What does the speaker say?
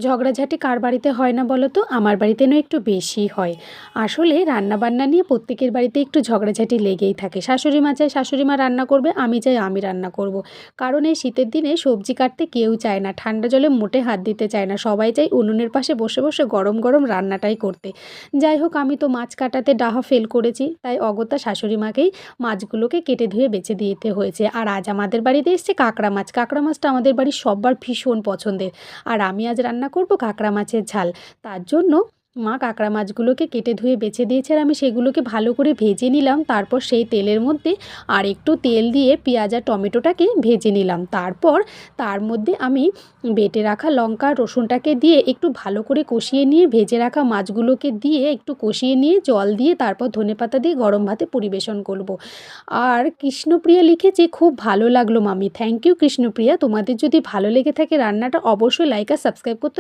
ঝগড়াঝাটি কার বাড়িতে হয় না বলো তো? আমার বাড়িতে না একটু বেশিই হয়। আসলে রান্নাবান্না নিয়ে প্রত্যেকের বাড়িতে একটু ঝগড়াঝাটি লেগেই থাকে। শাশুড়ি মা চায় শাশুড়ি মা রান্না করবে, আমি চাই আমি রান্না করব। কারণ এই শীতের দিনে সবজি কাটতে কেউ চায় না, ঠান্ডা জলে মোটে হাত দিতে চায় না, সবাই চায় উনুনের পাশে বসে বসে গরম গরম রান্নাটাই করতে। যাই হোক, আমি তো মাছ কাটাতে ডাহা ফেল করেছি, তাই অগত্যা শাশুড়ি মাকেই মাছগুলোকে কেটে ধুয়ে বেছে দিতে হয়েছে। আর আজ আমাদের বাড়িতে এসছে কাঁকড়া মাছ। কাঁকড়া মাছটা আমাদের বাড়ির সব্বার ভীষণ পছন্দের। আর আমি আজ রান্না করব কাঁকড়া মাছের ঝাল। তার জন্য মা কাঁকড়া মাছগুলোকে কেটে ধুয়ে বেছে দিয়েছে, আর আমি সেগুলোকে ভালো করে ভেজে নিলাম। তারপর সেই তেলের মধ্যে আর একটু তেল দিয়ে পেঁয়াজ আর টমেটোটাকে ভেজে নিলাম। তারপর তার মধ্যে আমি বেটে রাখা লঙ্কা রসুনটাকে দিয়ে একটু ভালো করে কষিয়ে নিয়ে ভেজে রাখা মাছগুলোকে দিয়ে একটু কষিয়ে নিয়ে জল দিয়ে তারপর ধনেপাতা দিয়ে গরম ভাতে পরিবেশন করব। আর কৃষ্ণপ্রিয়া লিখেছে, খুব ভালো লাগলো মামি। Thank you Krishnapriya. তোমাদের যদি ভালো লেগে থাকে রান্নাটা, অবশ্যই লাইক আর সাবস্ক্রাইব করতে